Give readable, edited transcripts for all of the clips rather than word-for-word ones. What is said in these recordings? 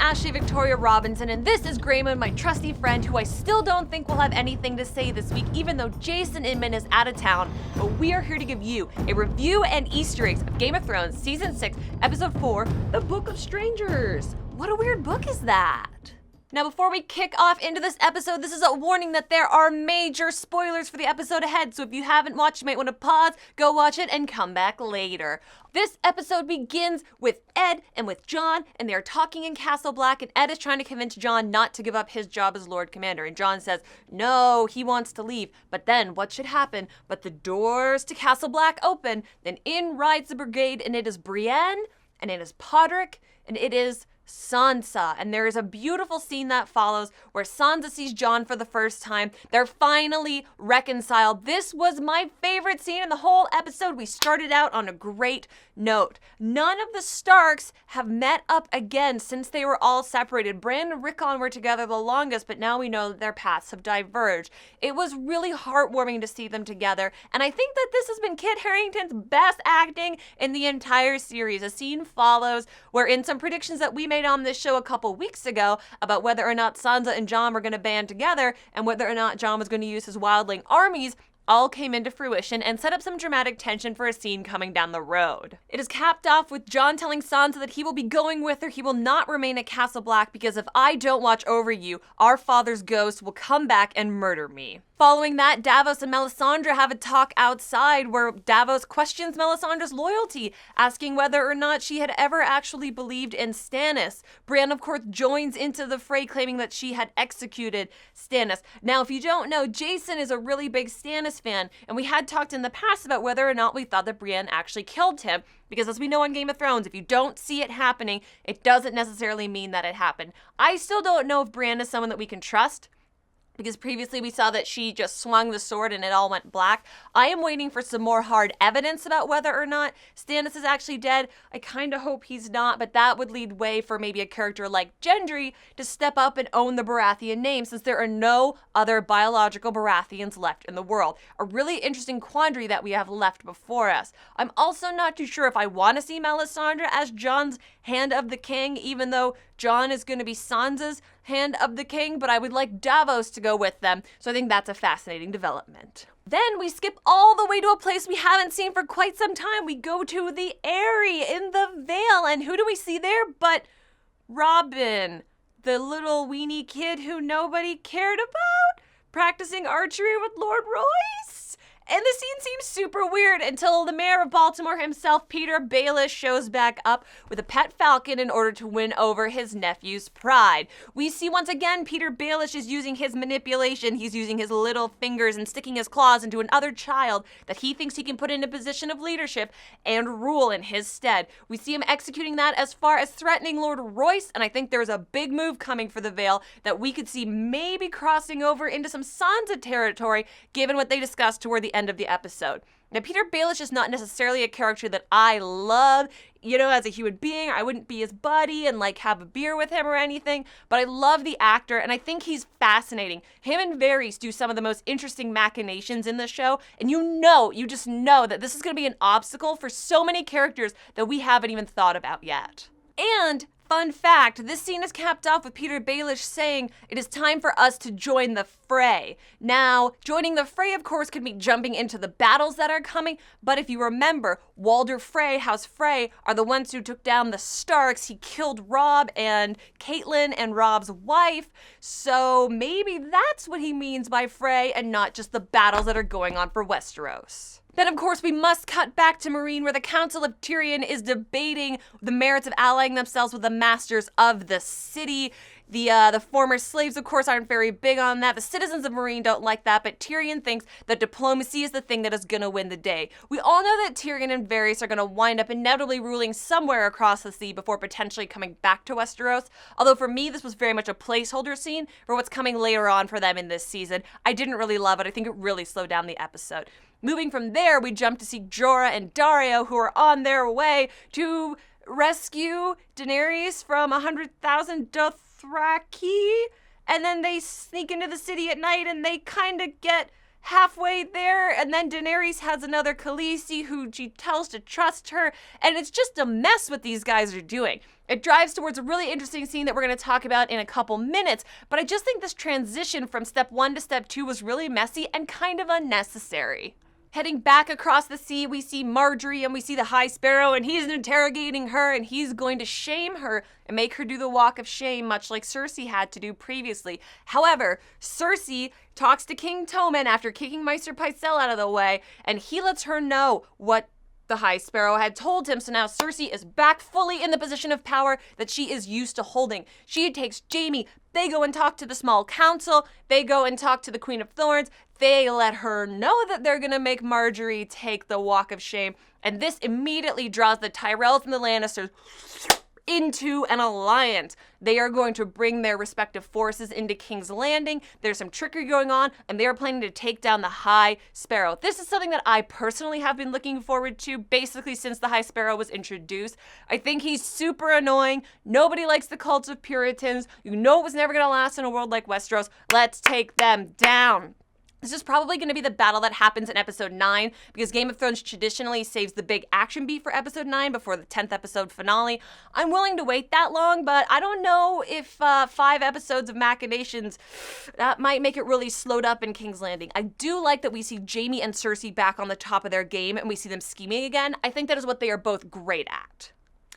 Ashley Victoria Robinson, and this is Grayman, my trusty friend, who I still don't think will have anything to say this week, even though Jason Inman is out of town. But we are here to give you a review and Easter eggs of Game of Thrones Season 6, Episode 4, The Book of Strangers. What a weird book is that? Now, before we kick off into this episode, this is a warning that there are major spoilers for the episode ahead, so if you haven't watched, you might want to pause, go watch it, and come back later. This episode begins with Ed and with Jon, and they're talking in Castle Black, and Ed is trying to convince Jon not to give up his job as Lord Commander, and Jon says, no, he wants to leave. But then, what should happen? But the doors to Castle Black open, then in rides the brigade, and it is Brienne, and it is Podrick, and it is Sansa, and there is a beautiful scene that follows where Sansa sees Jon for the first time. They're finally reconciled. This was my favorite scene in the whole episode. We started out on a great note. None of the Starks have met up again since they were all separated. Bran and Rickon were together the longest, but now we know that their paths have diverged. It was really heartwarming to see them together, and I think that this has been Kit Harington's best acting in the entire series. A scene follows where, in some predictions that we made on this show a couple weeks ago about whether or not Sansa and Jon were going to band together and whether or not Jon was going to use his wildling armies, all came into fruition and set up some dramatic tension for a scene coming down the road. It is capped off with Jon telling Sansa that he will be going with her. He will not remain at Castle Black because if I don't watch over you, our father's ghost will come back and murder me. Following that, Davos and Melisandre have a talk outside where Davos questions Melisandre's loyalty, asking whether or not she had ever actually believed in Stannis. Brienne, of course, joins into the fray, claiming that she had executed Stannis. Now, if you don't know, Jason is a really big Stannis fan, and we had talked in the past about whether or not we thought that Brienne actually killed him, because as we know on Game of Thrones, if you don't see it happening, it doesn't necessarily mean that it happened. I still don't know if Brienne is someone that we can trust, because previously we saw that she just swung the sword and it all went black. I am waiting for some more hard evidence about whether or not Stannis is actually dead. I kind of hope he's not, but that would lead way for maybe a character like Gendry to step up and own the Baratheon name, since there are no other biological Baratheons left in the world. A really interesting quandary that we have left before us. I'm also not too sure if I want to see Melisandre as Jon's Hand of the King, even though Jon is going to be Sansa's Hand of the King, but I would like Davos to go with them, so I think that's a fascinating development. Then we skip all the way to a place we haven't seen for quite some time. We go to the Eyrie in the Vale, and who do we see there but Robin, the little weenie kid who nobody cared about, practicing archery with Lord Royce? And the scene seems super weird until the mayor of Baltimore himself, Peter Baelish, shows back up with a pet falcon in order to win over his nephew's pride. We see once again Peter Baelish is using his manipulation. He's using his little fingers and sticking his claws into another child that he thinks he can put in a position of leadership and rule in his stead. We see him executing that as far as threatening Lord Royce, and I think there's a big move coming for the Vale that we could see maybe crossing over into some Sansa territory, given what they discussed toward the end of the episode. Now, Peter Baelish is not necessarily a character that I love. As a human being, I wouldn't be his buddy and have a beer with him or anything, but I love the actor and I think he's fascinating. Him and Varys do some of the most interesting machinations in the show, and you just know that this is going to be an obstacle for so many characters that we haven't even thought about yet. And fun fact, this scene is capped off with Peter Baelish saying, it is time for us to join the fray. Now, joining the fray, of course, could mean jumping into the battles that are coming, but if you remember, Walder Frey, House Frey, are the ones who took down the Starks. He killed Robb and Catelyn and Robb's wife, so maybe that's what he means by fray and not just the battles that are going on for Westeros. Then, of course, we must cut back to Meereen, where the Council of Tyrion is debating the merits of allying themselves with the masters of the city. The former slaves, of course, aren't very big on that. The citizens of Meereen don't like that, but Tyrion thinks that diplomacy is the thing that is going to win the day. We all know that Tyrion and Varys are going to wind up inevitably ruling somewhere across the sea before potentially coming back to Westeros. Although for me, this was very much a placeholder scene for what's coming later on for them in this season. I didn't really love it. I think it really slowed down the episode. Moving from there, we jump to see Jorah and Daario, who are on their way to rescue Daenerys from 100,000 Dothraki, and then they sneak into the city at night and they kind of get halfway there, and then Daenerys has another Khaleesi who she tells to trust her, and it's just a mess what these guys are doing. It drives towards a really interesting scene that we're going to talk about in a couple minutes, but I just think this transition from step 1 to step 2 was really messy and kind of unnecessary. Heading back across the sea, we see Marjorie and we see the High Sparrow, and he's interrogating her, and he's going to shame her and make her do the walk of shame, much like Cersei had to do previously. However, Cersei talks to King Tommen after kicking Maester Pycelle out of the way, and he lets her know what the High Sparrow had told him, so now Cersei is back fully in the position of power that she is used to holding. She takes Jaime, they go and talk to the small council, they go and talk to the Queen of Thorns, they let her know that they're gonna make Marjorie take the walk of shame, and this immediately draws the Tyrells and the Lannisters into an alliance. They are going to bring their respective forces into King's Landing. There's some trickery going on, and they are planning to take down the High Sparrow. This is something that I personally have been looking forward to basically since the High Sparrow was introduced. I think he's super annoying. Nobody likes the cult of Puritans. You know it was never going to last in a world like Westeros. Let's take them down. This is probably going to be the battle that happens in episode 9 because Game of Thrones traditionally saves the big action beat for episode 9 before the 10th episode finale. I'm willing to wait that long, but I don't know if 5 episodes of machinations, that might make it really slowed up in King's Landing. I do like that we see Jaime and Cersei back on the top of their game and we see them scheming again. I think that is what they are both great at.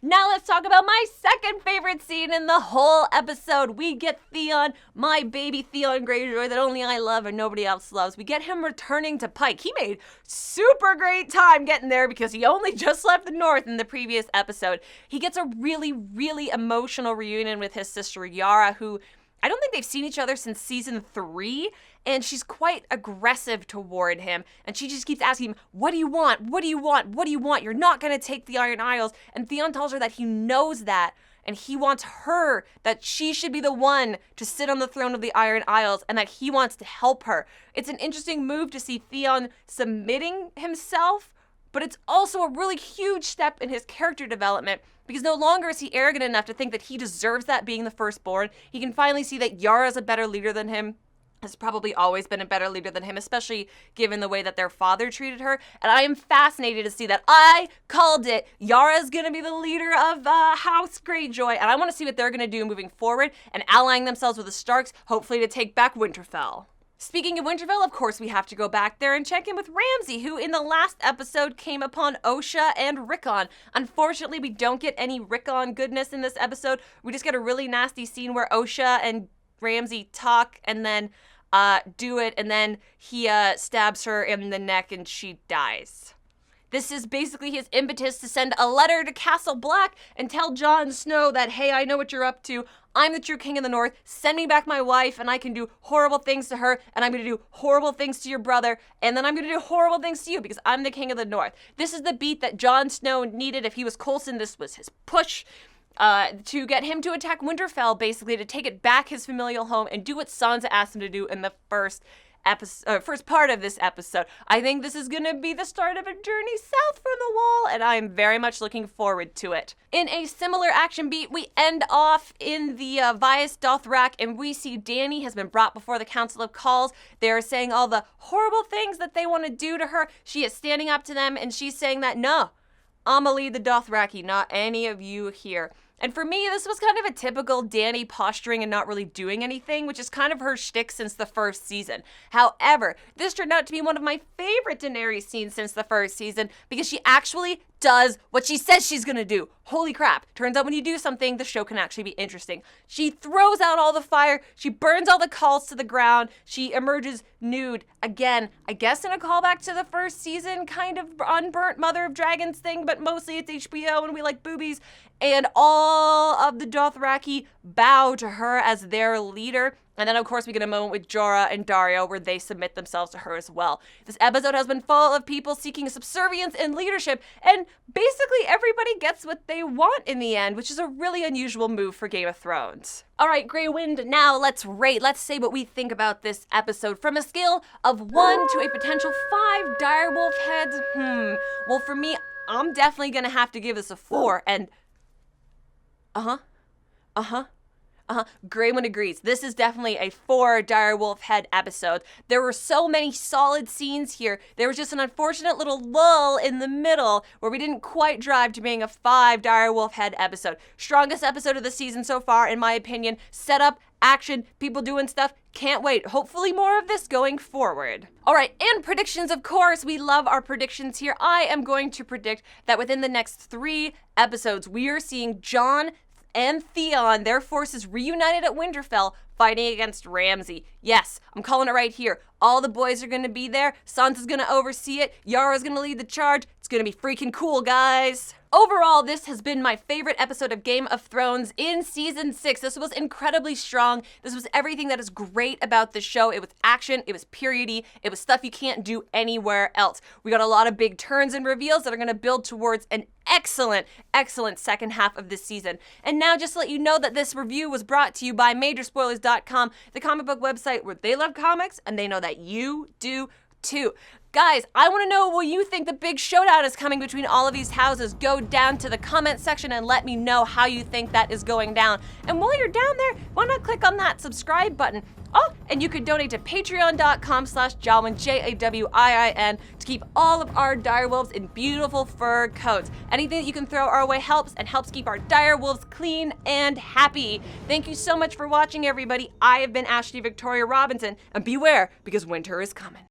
Now let's talk about my second favorite scene in the whole episode. We get Theon, my baby Theon Greyjoy that only I love and nobody else loves. We get him returning to Pike. He made super great time getting there because he only just left the North in the previous episode. He gets a really, really emotional reunion with his sister Yara, who I don't think they've seen each other since season 3, and she's quite aggressive toward him, and she just keeps asking him, what do you want? What do you want? What do you want? You're not going to take the Iron Isles. And Theon tells her that he knows that, and he wants her, that she should be the one to sit on the throne of the Iron Isles, and that he wants to help her. It's an interesting move to see Theon submitting himself, but it's also a really huge step in his character development because no longer is he arrogant enough to think that he deserves that being the firstborn. He can finally see that Yara's a better leader than him, has probably always been a better leader than him, especially given the way that their father treated her. And I am fascinated to see that. I called it. Yara's going to be the leader of House Greyjoy, and I want to see what they're going to do moving forward and allying themselves with the Starks, hopefully to take back Winterfell. Speaking of Winterfell, of course, we have to go back there and check in with Ramsay, who in the last episode came upon Osha and Rickon. Unfortunately, we don't get any Rickon goodness in this episode. We just get a really nasty scene where Osha and Ramsay talk and then do it, and then he stabs her in the neck and she dies. This is basically his impetus to send a letter to Castle Black and tell Jon Snow that, hey, I know what you're up to. I'm the true king of the North. Send me back my wife and I can do horrible things to her, and I'm going to do horrible things to your brother, and then I'm going to do horrible things to you because I'm the king of the North. This is the beat that Jon Snow needed. If he was Coulson, this was his push to get him to attack Winterfell, basically to take it back his familial home and do what Sansa asked him to do in the first part of this episode. I think this is going to be the start of a journey south from the Wall, and I am very much looking forward to it. In a similar action beat, we end off in the Vias Dothrak, and we see Dany has been brought before the Council of Calls. They are saying all the horrible things that they want to do to her. She is standing up to them, and she's saying that, no, I'ma lead the Dothraki, not any of you here. And for me, this was kind of a typical Dany posturing and not really doing anything, which is kind of her shtick since the first season. However, this turned out to be one of my favorite Daenerys scenes since the first season because she actually does what she says she's gonna do. Holy crap. Turns out when you do something, the show can actually be interesting. She throws out all the fire. She burns all the calls to the ground. She emerges nude. Again, I guess in a callback to the first season, kind of unburnt Mother of Dragons thing, but mostly it's HBO and we like boobies. And all of the Dothraki bow to her as their leader. And then, of course, we get a moment with Jorah and Daario where they submit themselves to her as well. This episode has been full of people seeking subservience and leadership, and basically everybody gets what they want in the end, which is a really unusual move for Game of Thrones. All right, Grey Wind, now let's rate. Let's say what we think about this episode from a scale of 1 to a potential 5 direwolf heads. Well, for me, I'm definitely going to have to give this a 4, and... Grayman agrees. This is definitely a 4 direwolf head episode. There were so many solid scenes here. There was just an unfortunate little lull in the middle where we didn't quite drive to being a 5 direwolf head episode. Strongest episode of the season so far, in my opinion. Setup, action, people doing stuff. Can't wait. Hopefully more of this going forward. All right, and predictions, of course. We love our predictions here. I am going to predict that within the next 3 episodes, we are seeing John and Theon, their forces reunited at Winterfell, fighting against Ramsay. Yes, I'm calling it right here. All the boys are going to be there. Sansa's going to oversee it. Yara's going to lead the charge. It's going to be freaking cool, guys. Overall, this has been my favorite episode of Game of Thrones in Season 6. This was incredibly strong. This was everything that is great about the show. It was action, it was periody, it was stuff you can't do anywhere else. We got a lot of big turns and reveals that are going to build towards an excellent second half of this season. And now just to let you know that this review was brought to you by Majorspoilers.com, the comic book website where they love comics and they know that you do too. Guys, I want to know what you think the big showdown is coming between all of these houses. Go down to the comment section and let me know how you think that is going down. And while you're down there, why not click on that subscribe button? Oh, and you could donate to patreon.com/Jawin, Jawin, to keep all of our direwolves in beautiful fur coats. Anything that you can throw our way helps, and helps keep our direwolves clean and happy. Thank you so much for watching, everybody. I have been Ashley Victoria Robinson, and beware, because winter is coming.